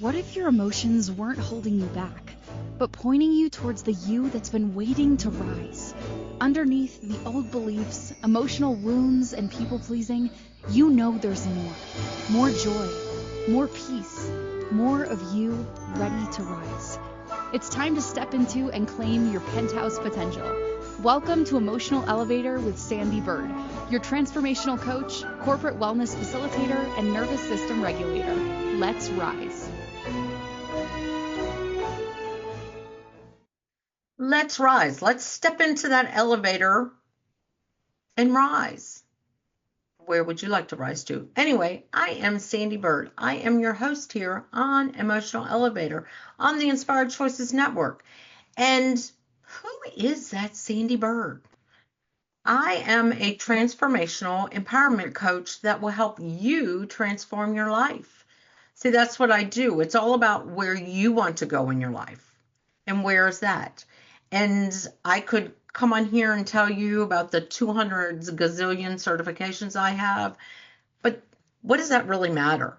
What if your emotions weren't holding you back, but pointing you towards the you that's been waiting to rise? Underneath the old beliefs, emotional wounds, and people-pleasing, you know there's more. More joy, more peace, more of you ready to rise. It's time to step into and claim your penthouse potential. Welcome to Emotional Elevator with Sandee Byrd, your transformational coach, corporate wellness facilitator, and nervous system regulator. Let's rise. Let's rise. Let's step into that elevator and rise. Where would you like to rise to? Anyway, I am Sandee Byrd. I am your host here on Emotional Elevator on the Inspired Choices Network. And who is that Sandee Byrd? I am a transformational empowerment coach that will help you transform your life. See, that's what I do. It's all about where you want to go in your life. And where is that? And I could come on here and tell you about the 200 gazillion certifications I have, but what does that really matter?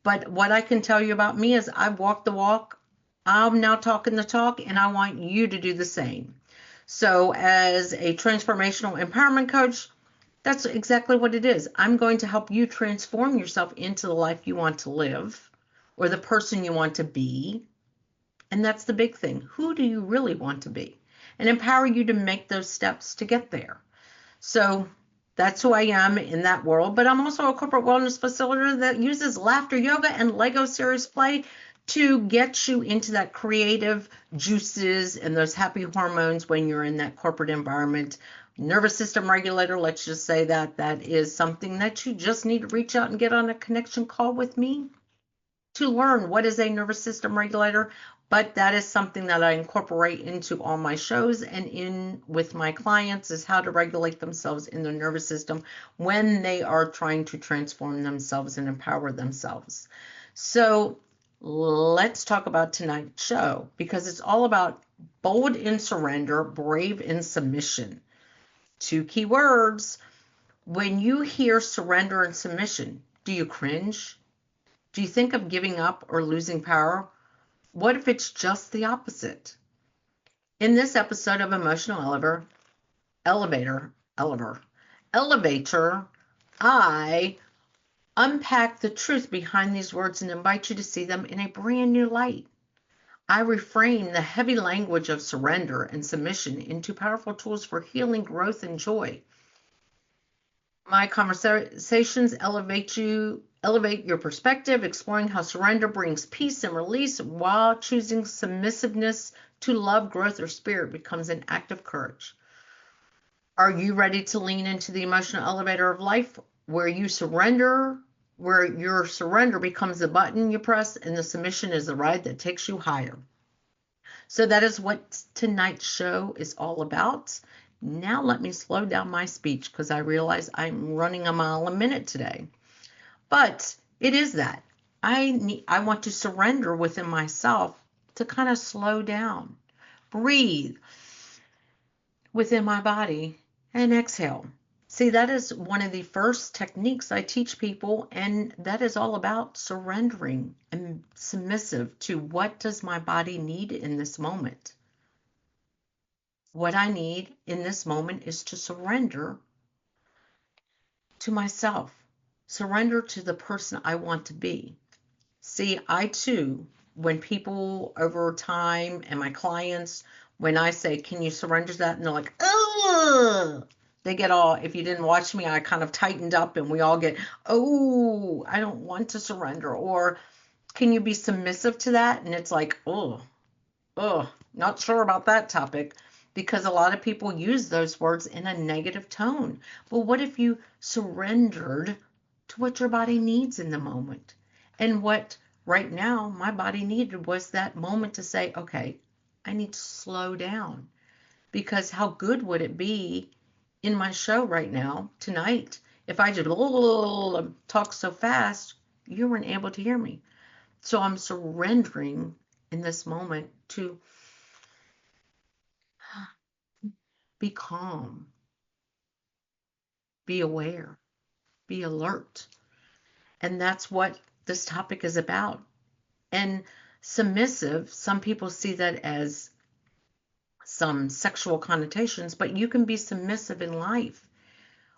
But what I can tell you about me is I've walked the walk, I'm now talking the talk, and I want you to do the same. So as a transformational empowerment coach, that's exactly what it is. I'm going to help you transform yourself into the life you want to live or the person you want to be. And that's the big thing. Who do you really want to be? And empower you to make those steps to get there. So that's who I am in that world. But I'm also a corporate wellness facilitator that uses laughter, yoga, and Lego serious play to get you into that creative juices and those happy hormones when you're in that corporate environment. Nervous system regulator, let's just say that is something that you just need to reach out and get on a connection call with me to learn what is a nervous system regulator. But that is something that I incorporate into all my shows and in with my clients is how to regulate themselves in their nervous system when they are trying to transform themselves and empower themselves. So let's talk about tonight's show because it's all about bold in surrender, brave in submission. Two key words. When you hear surrender and submission, do you cringe? Do you think of giving up or losing power? What if it's just the opposite? In this episode of Emotional Elevator, I unpack the truth behind these words and invite you to see them in a brand new light. I reframe the heavy language of surrender and submission into powerful tools for healing, growth, and joy. My conversations elevate your perspective, exploring how surrender brings peace and release while choosing submissiveness to love, growth, or spirit becomes an act of courage. Are you ready to lean into the emotional elevator of life where your surrender becomes the button you press and the submission is the ride that takes you higher? So that is what tonight's show is all about. Now let me slow down my speech because I realize I'm running a mile a minute today. But it is that. I want to surrender within myself to kind of slow down, breathe within my body, and exhale. See, that is one of the first techniques I teach people, and that is all about surrendering and submissive to what does my body need in this moment. What I need in this moment is to surrender to myself, surrender to the person I want to be. See, I too, when people over time and my clients, when I say, can you surrender that? And they're like, oh, they get all, if you didn't watch me, I kind of tightened up and we all get, oh, I don't want to surrender. Or can you be submissive to that? And it's like, oh, not sure about that topic. Because a lot of people use those words in a negative tone. Well, what if you surrendered to what your body needs in the moment? And what right now my body needed was that moment to say, okay, I need to slow down. Because how good would it be in my show right now, tonight, if I just talk so fast, you weren't able to hear me. So I'm surrendering in this moment to be calm, be aware, be alert. And that's what this topic is about. And submissive, some people see that as some sexual connotations, but you can be submissive in life.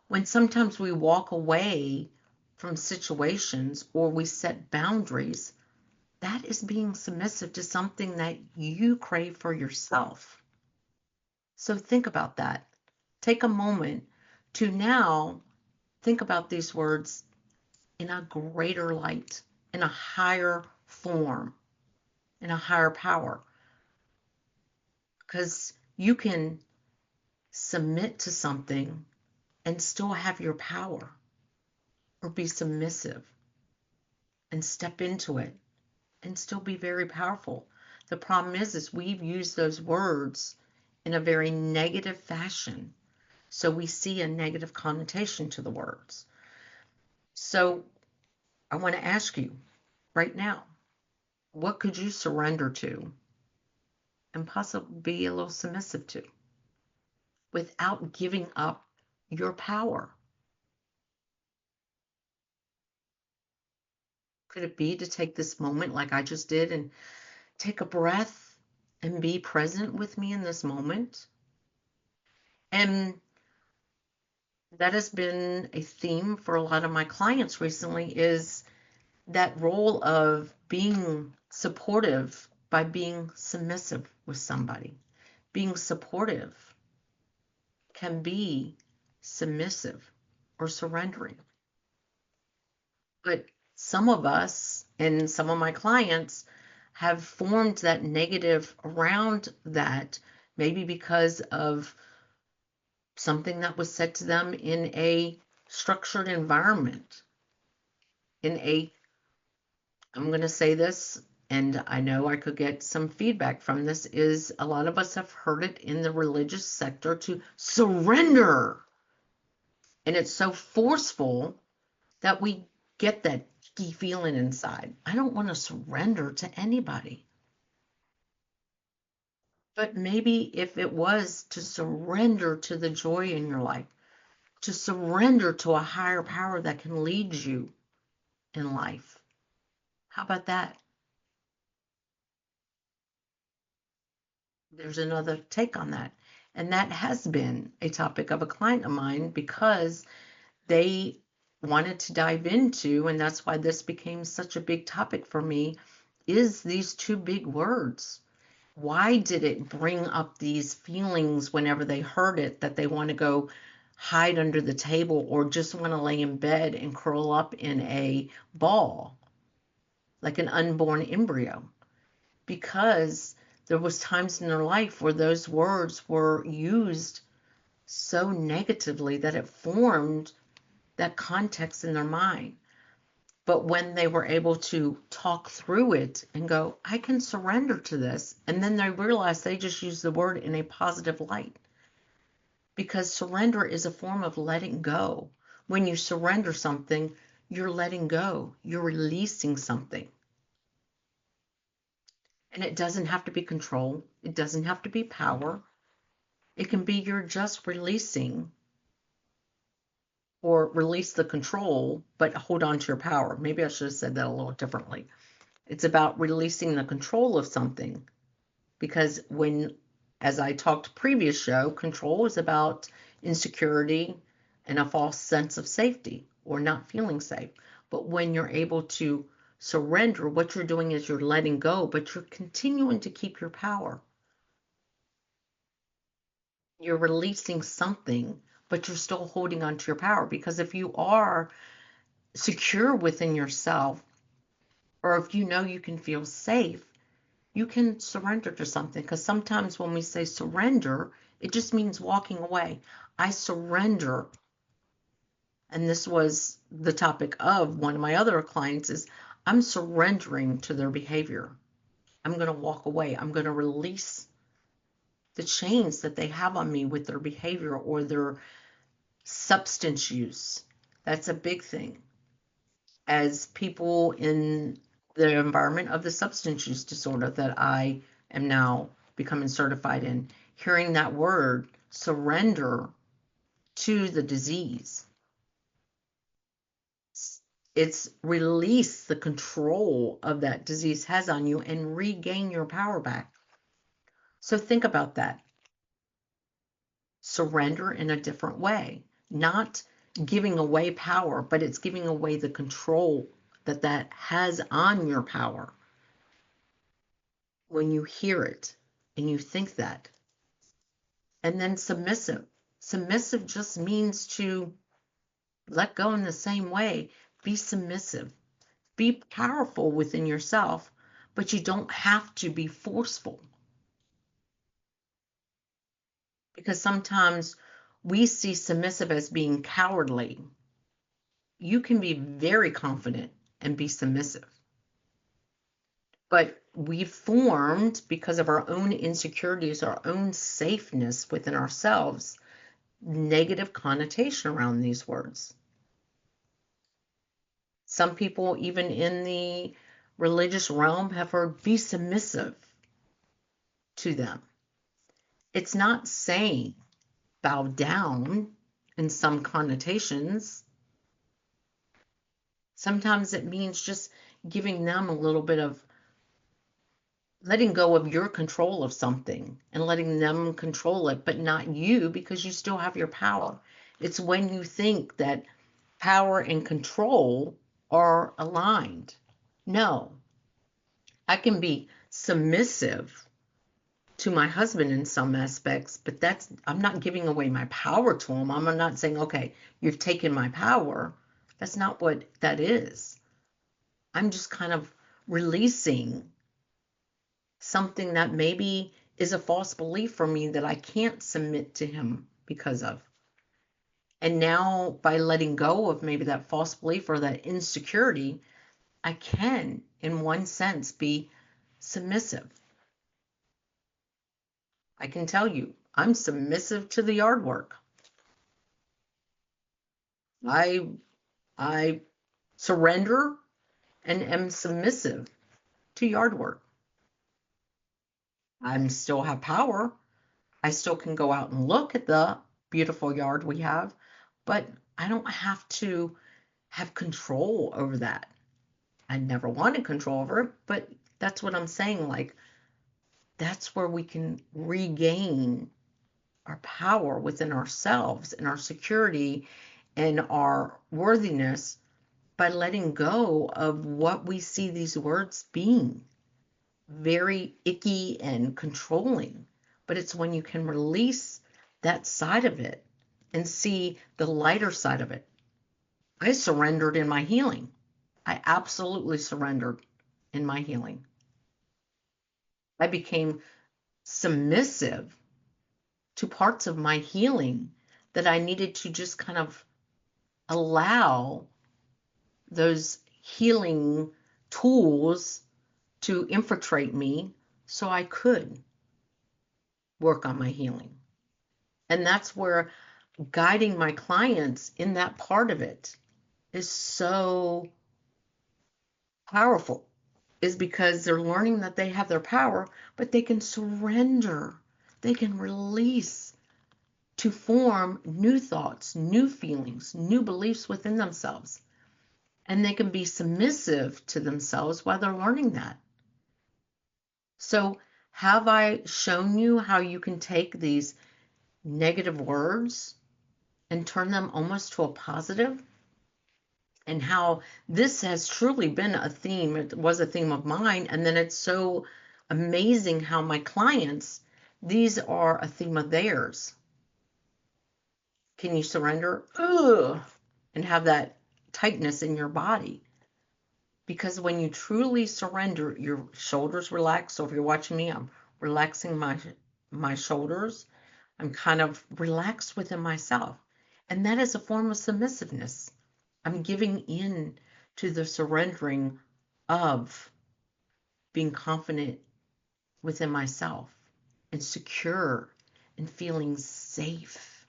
When sometimes we walk away from situations or we set boundaries, that is being submissive to something that you crave for yourself. So think about that. Take a moment to now think about these words in a greater light, in a higher form, in a higher power. Because you can submit to something and still have your power, or be submissive and step into it and still be very powerful. The problem is we've used those words in a very negative fashion. So we see a negative connotation to the words. So I want to ask you right now, what could you surrender to and possibly be a little submissive to without giving up your power? Could it be to take this moment like I just did and take a breath and be present with me in this moment? And that has been a theme for a lot of my clients recently, is that role of being supportive by being submissive with somebody. Being supportive can be submissive or surrendering. But some of us and some of my clients have formed that negative around that, maybe because of something that was said to them in a structured environment, in a, I'm going to say this, and I know I could get some feedback from this, is a lot of us have heard it in the religious sector to surrender. And it's so forceful that we get that icky feeling inside. I don't want to surrender to anybody. But maybe if it was to surrender to the joy in your life, to surrender to a higher power that can lead you in life. How about that? There's another take on that. And that has been a topic of a client of mine, because they wanted to dive into, and that's why this became such a big topic for me, is these two big words. Why did it bring up these feelings whenever they heard it, that they want to go hide under the table or just want to lay in bed and curl up in a ball like an unborn embryo? Because there was times in their life where those words were used so negatively that it formed that context in their mind. But when they were able to talk through it and go, I can surrender to this, and then they realized they just used the word in a positive light. Because surrender is a form of letting go. When you surrender something, you're letting go, you're releasing something. And it doesn't have to be control, it doesn't have to be power. It can be you're just releasing, or release the control, but hold on to your power. Maybe I should have said that a little differently. It's about releasing the control of something, because when, as I talked previous show, control is about insecurity and a false sense of safety or not feeling safe. But when you're able to surrender, what you're doing is you're letting go, but you're continuing to keep your power. You're releasing something, but you're still holding on to your power. Because if you are secure within yourself, or if you know you can feel safe, you can surrender to something. Because sometimes when we say surrender, it just means walking away. I surrender. And this was the topic of one of my other clients, is I'm surrendering to their behavior. I'm going to walk away. I'm going to release the chains that they have on me with their behavior or their substance use. That's a big thing. As people in the environment of the substance use disorder that I am now becoming certified in, hearing that word, surrender to the disease, It's release the control of that disease has on you and regain your power back. So think about that. Surrender in a different way, not giving away power, but it's giving away the control that has on your power. When you hear it and you think that. And then submissive. Submissive just means to let go in the same way. Be submissive. Be powerful within yourself, but you don't have to be forceful. Because sometimes we see submissive as being cowardly. You can be very confident and be submissive. But we've formed, because of our own insecurities, our own safeness within ourselves, negative connotation around these words. Some people, even in the religious realm, have heard be submissive to them. It's not saying bow down in some connotations. Sometimes it means just giving them a little bit of letting go of your control of something and letting them control it, but not you, because you still have your power. It's when you think that power and control are aligned. No, I can be submissive to my husband in some aspects, but I'm not giving away my power to him. I'm not saying, okay, you've taken my power. That's not what that is. I'm just kind of releasing something that maybe is a false belief for me that I can't submit to him because of. And now by letting go of maybe that false belief or that insecurity, I can, in one sense, be submissive. I can tell you, I'm submissive to the yard work. I surrender and am submissive to yard work. I still have power. I still can go out and look at the beautiful yard we have, but I don't have to have control over that. I never wanted control over it, but that's what I'm saying. Like, that's where we can regain our power within ourselves and our security and our worthiness by letting go of what we see these words being. Very icky and controlling. But it's when you can release that side of it and see the lighter side of it. I surrendered in my healing. I absolutely surrendered in my healing. I became submissive to parts of my healing that I needed to just kind of allow those healing tools to infiltrate me so I could work on my healing. And that's where guiding my clients in that part of it is so powerful, is because they're learning that they have their power, but they can surrender, they can release to form new thoughts, new feelings, new beliefs within themselves. And they can be submissive to themselves while they're learning that. So, have I shown you how you can take these negative words and turn them almost to a positive? And how this has truly been a theme. It was a theme of mine. And then it's so amazing how my clients, these are a theme of theirs. Can you surrender? Ugh, and have that tightness in your body. Because when you truly surrender, your shoulders relax. So if you're watching me, I'm relaxing my shoulders. I'm kind of relaxed within myself. And that is a form of submissiveness. I'm giving in to the surrendering of being confident within myself and secure and feeling safe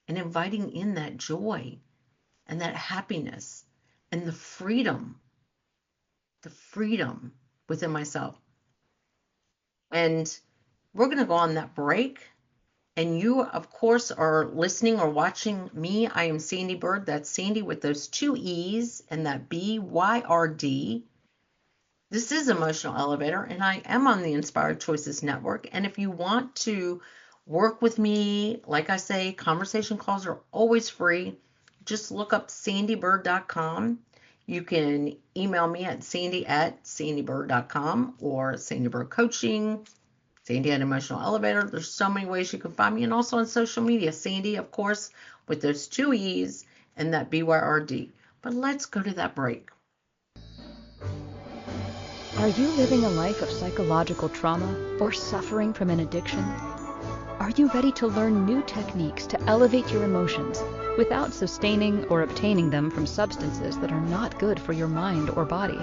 and inviting in that joy and that happiness and the freedom within myself. And we're going to go on that break. And you, of course, are listening or watching me. I am Sandee Byrd. That's Sandy with those two E's and that BYRD. This is Emotional Elevator, and I am on the Inspired Choices Network. And if you want to work with me, like I say, conversation calls are always free. Just look up sandeebyrd.com. You can email me at sandy@sandeebyrd.com or Sandee Byrd Coaching, Sandee at Emotional Elevator. There's so many ways you can find me, and also on social media, Sandee, of course, with those two E's and that BYRD. But let's go to that break. Are you living a life of psychological trauma or suffering from an addiction? Are you ready to learn new techniques to elevate your emotions without sustaining or obtaining them from substances that are not good for your mind or body?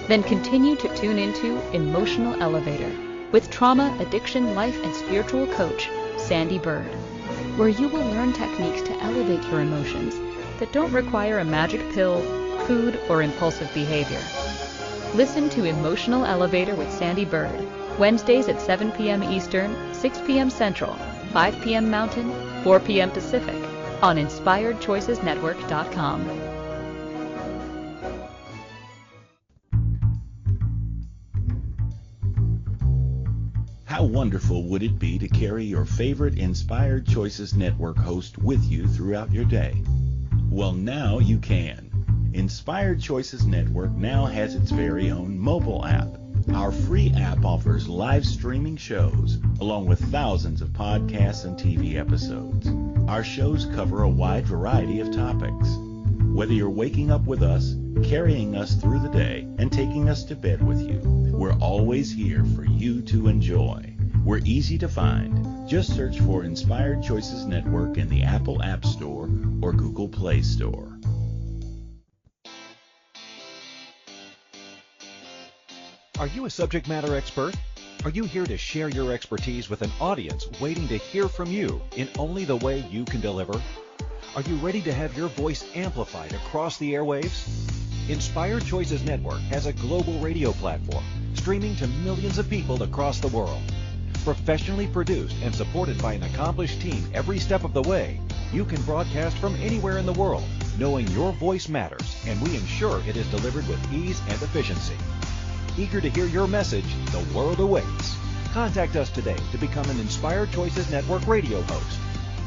Then continue to tune into Emotional Elevator with trauma, addiction, life, and spiritual coach, Sandee Byrd, where you will learn techniques to elevate your emotions that don't require a magic pill, food, or impulsive behavior. Listen to Emotional Elevator with Sandee Byrd, Wednesdays at 7 p.m. Eastern, 6 p.m. Central, 5 p.m. Mountain, 4 p.m. Pacific, on InspiredChoicesNetwork.com. How wonderful would it be to carry your favorite Inspired Choices Network host with you throughout your day? Well, now you can. Inspired Choices Network now has its very own mobile app. Our free app offers live streaming shows, along with thousands of podcasts and TV episodes. Our shows cover a wide variety of topics. Whether you're waking up with us, carrying us through the day, and taking us to bed with you, we're always here for you to enjoy. We're easy to find. Just search for Inspired Choices Network in the Apple App Store or Google Play Store. Are you a subject matter expert? Are you here to share your expertise with an audience waiting to hear from you in only the way you can deliver? Are you ready to have your voice amplified across the airwaves? Inspired Choices Network has a global radio platform streaming to millions of people across the world. Professionally produced and supported by an accomplished team every step of the way, you can broadcast from anywhere in the world, knowing your voice matters, and we ensure it is delivered with ease and efficiency. Eager to hear your message, the world awaits. Contact us today to become an Inspired Choices Network radio host.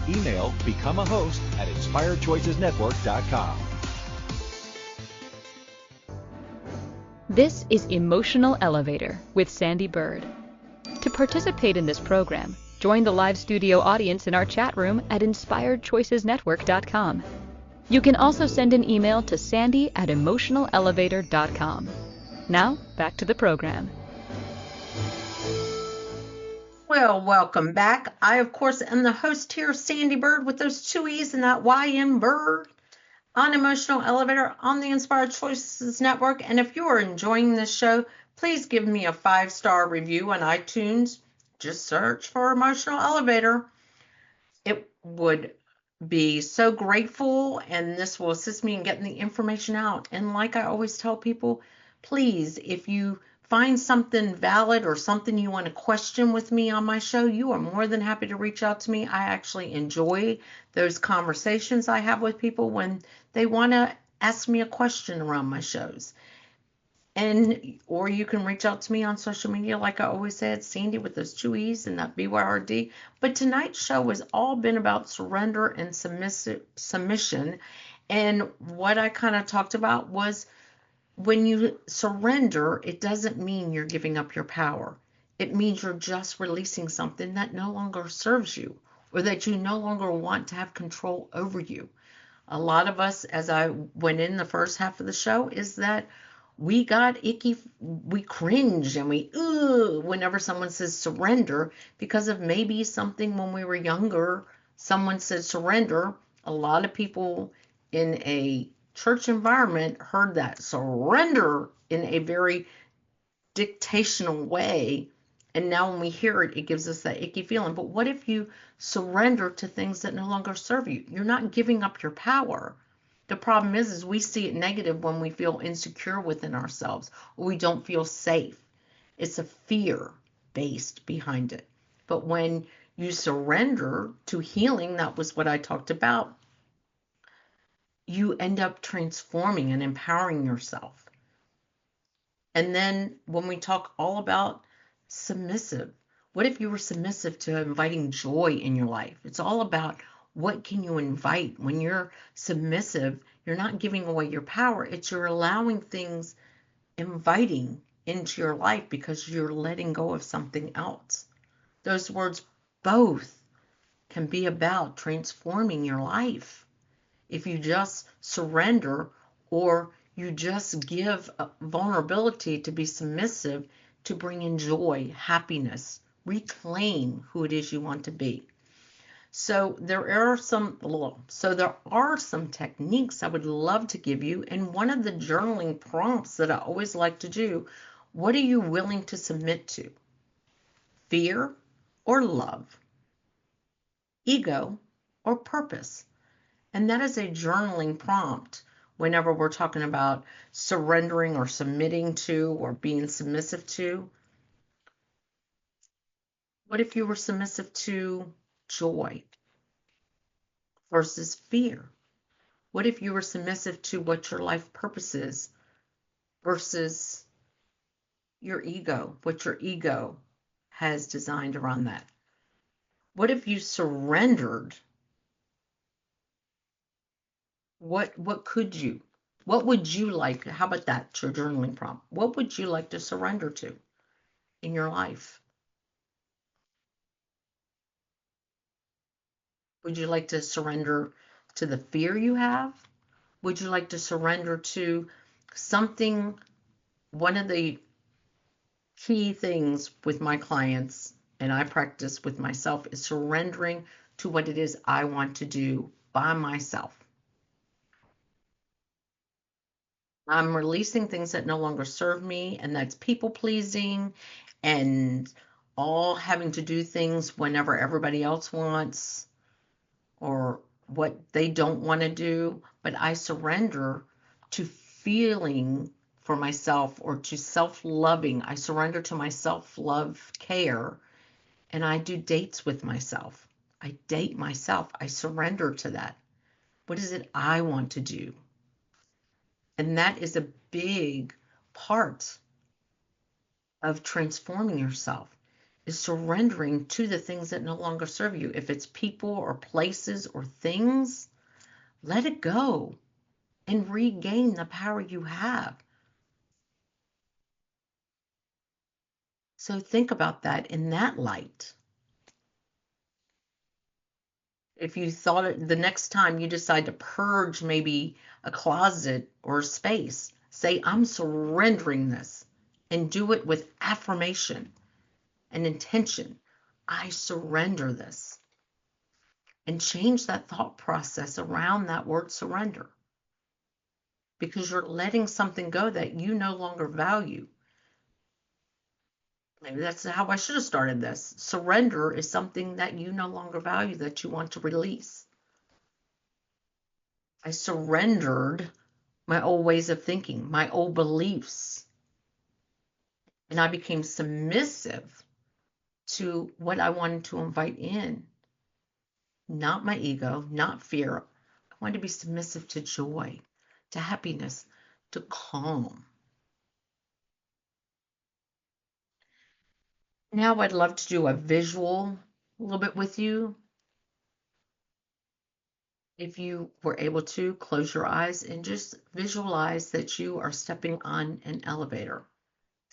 Email become a host at inspiredchoicesnetwork.com. This is Emotional Elevator with Sandee Byrd. To participate in this program, join the live studio audience in our chat room at inspiredchoicesnetwork.com. You can also send an email to sandy@emotionalelevator.com. Now, back to the program. Well, welcome back. I, of course, am the host here, Sandee Byrd, with those two E's and that Y in Bird, on Emotional Elevator on the Inspired Choices Network. And if you are enjoying this show, please give me a 5-star review on iTunes. Just search for Emotional Elevator. It would be so grateful, and this will assist me in getting the information out. And like I always tell people, please, if you find something valid or something you want to question with me on my show, you are more than happy to reach out to me. I actually enjoy those conversations I have with people when they want to ask me a question around my shows. Or you can reach out to me on social media, like I always said, Sandee with those two E's and that BYRD. But tonight's show has all been about surrender and submission. And what I kind of talked about was, when you surrender, it doesn't mean you're giving up your power. It means you're just releasing something that no longer serves you, or that you no longer want to have control over you. A lot of us, as I went in the first half of the show, is that we got icky, we cringe, and we whenever someone says surrender, because of maybe something when we were younger, someone said surrender. A lot of people in a church environment heard that surrender in a very dictational way, and now when we hear it, it gives us that icky feeling. But what if you surrender to things that no longer serve you? You're not giving up your power. The problem is we see it negative when we feel insecure within ourselves, or we don't feel safe. It's a fear based behind it. But when you surrender to healing, that was what I talked about, you end up transforming and empowering yourself. And then when we talk all about submissive, what if you were submissive to inviting joy in your life? It's all about what can you invite. When you're submissive, you're not giving away your power. It's you're allowing things inviting into your life because you're letting go of something else. Those words both can be about transforming your life. If you just surrender or you just give vulnerability to be submissive, to bring in joy, happiness, reclaim who it is you want to be. So there are some techniques I would love to give you. And one of the journaling prompts that I always like to do, what are you willing to submit to? Fear or love? Ego or purpose? And that is a journaling prompt whenever we're talking about surrendering or submitting to or being submissive to. What if you were submissive to joy versus fear? What if you were submissive to what your life purpose is versus your ego, what your ego has designed around that? What if you surrendered? What would you like? How about that, your journaling prompt? What would you like to surrender to in your life? Would you like to surrender to the fear you have? Would you like to surrender to something? One of the key things with my clients, and I practice with myself, is surrendering to what it is I want to do by myself. I'm releasing things that no longer serve me, and that's people pleasing and all having to do things whenever everybody else wants or what they don't want to do. But I surrender to feeling for myself or to self-loving. I surrender to my self-love care, and I do dates with myself. I date myself. I surrender to that. What is it I want to do? And that is a big part of transforming yourself, is surrendering to the things that no longer serve you. If it's people or places or things, let it go and regain the power you have. So think about that in that light. If you thought it, the next time you decide to purge maybe a closet or a space, say, I'm surrendering this, and do it with affirmation and intention. I surrender this. And change that thought process around that word surrender, because you're letting something go that you no longer value. Maybe that's how I should have started this. Surrender is something that you no longer value, that you want to release. I surrendered my old ways of thinking, my old beliefs, and I became submissive to what I wanted to invite in. Not my ego, not fear. I wanted to be submissive to joy, to happiness, to calm. Now I'd love to do a visual a little bit with you. If you were able to, close your eyes and just visualize that you are stepping on an elevator,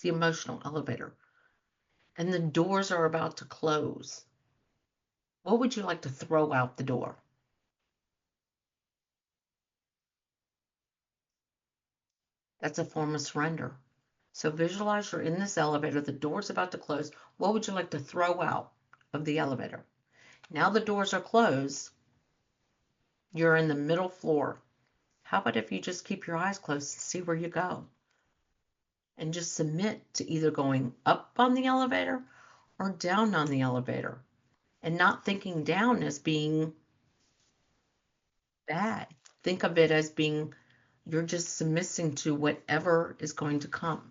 the emotional elevator, and the doors are about to close. What would you like to throw out the door? That's a form of surrender. So visualize you're in this elevator, the door's about to close. What would you like to throw out of the elevator? Now the doors are closed. You're in the middle floor. How about if you just keep your eyes closed and see where you go? And just submit to either going up on the elevator or down on the elevator. And not thinking down as being bad. Think of it as being, you're just submitting to whatever is going to come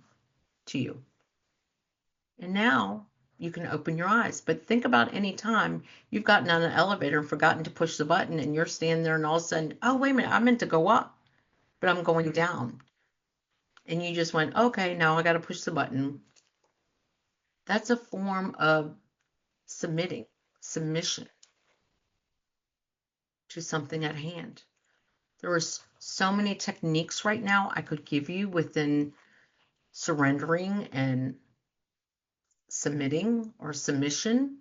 to you. And now you can open your eyes. But think about any time you've gotten on an elevator and forgotten to push the button, and you're standing there and all of a sudden, oh, wait a minute, I meant to go up, but I'm going down. And you just went, okay, now I got to push the button. That's a form of submission to something at hand. There are so many techniques right now I could give you within surrendering and submitting or submission,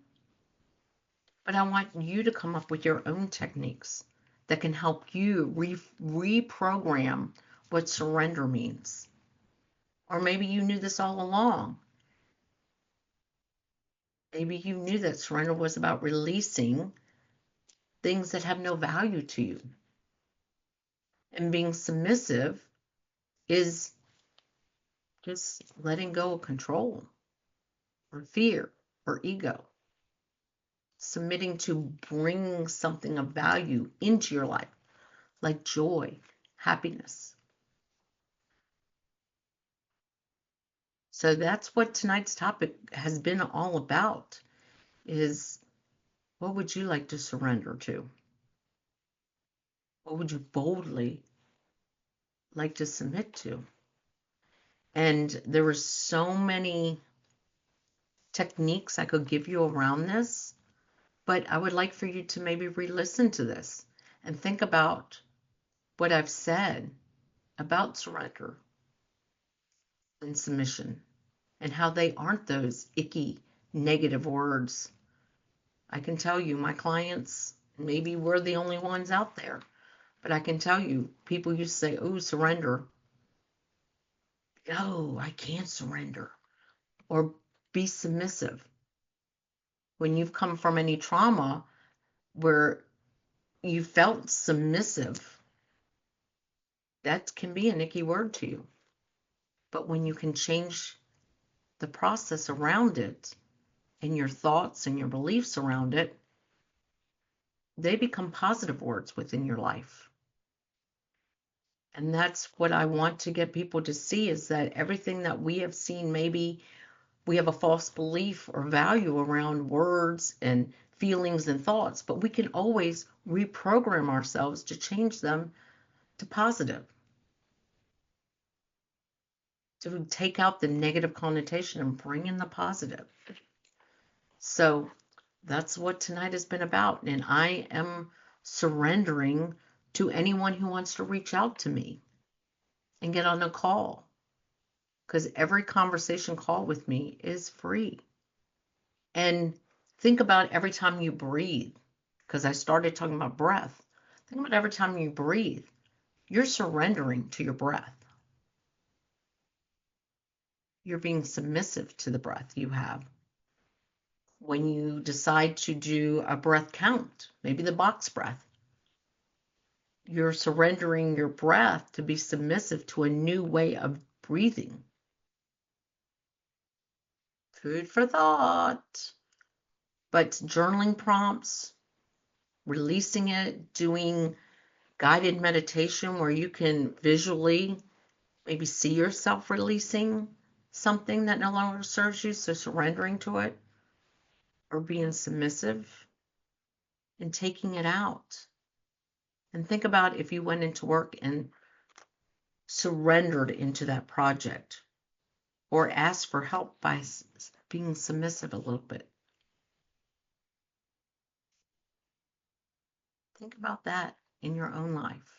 but I want you to come up with your own techniques that can help you reprogram what surrender means. Or maybe you knew this all along. Maybe you knew that surrender was about releasing things that have no value to you. And being submissive is just letting go of control or fear or ego. Submitting to bring something of value into your life, like joy, happiness. So that's what tonight's topic has been all about, is what would you like to surrender to? What would you boldly like to submit to? And there were so many techniques I could give you around this, but I would like for you to maybe re-listen to this and think about what I've said about surrender and submission and how they aren't those icky, negative words. I can tell you, my clients, maybe we're the only ones out there, but I can tell you, people used to say, oh, surrender. Oh, I can't surrender. Or be submissive. When you've come from any trauma where you felt submissive, that can be an icky word to you. But when you can change the process around it and your thoughts and your beliefs around it, they become positive words within your life. And that's what I want to get people to see, is that everything that we have seen, maybe we have a false belief or value around words and feelings and thoughts, but we can always reprogram ourselves to change them to positive, to take out the negative connotation and bring in the positive. So that's what tonight has been about. And I am surrendering to anyone who wants to reach out to me and get on a call, because every conversation call with me is free. And think about every time you breathe, because I started talking about breath. Think about every time you breathe, you're surrendering to your breath. You're being submissive to the breath you have. When you decide to do a breath count, maybe the box breath, you're surrendering your breath to be submissive to a new way of breathing. Food for thought. But journaling prompts, releasing it, doing guided meditation where you can visually maybe see yourself releasing something that no longer serves you, so surrendering to it, or being submissive and taking it out. And think about if you went into work and surrendered into that project, or asked for help by being submissive a little bit. Think about that in your own life.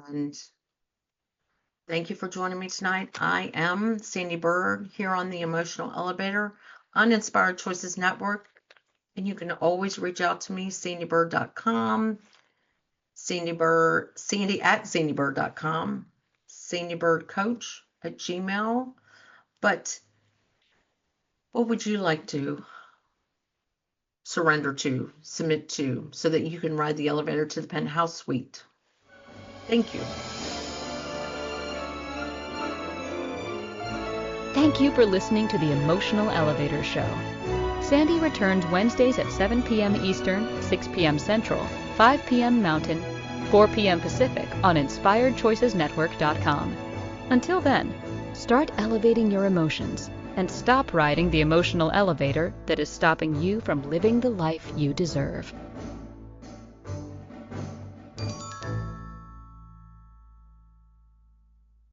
And thank you for joining me tonight. I am Sandee Byrd here on the Emotional Elevator on Inspired Choices Network. And you can always reach out to me, sandeebyrd.com, Sandee at sandeebyrd.com, sandeebyrdcoach@gmail. But what would you like to surrender to, submit to, so that you can ride the elevator to the penthouse suite? Thank you. Thank you for listening to the Emotional Elevator Show. Sandee returns Wednesdays at 7 p.m. Eastern, 6 p.m. Central, 5 p.m. Mountain, 4 p.m. Pacific on InspiredChoicesNetwork.com. Until then, Start elevating your emotions and stop riding the emotional elevator that is stopping you from living the life you deserve.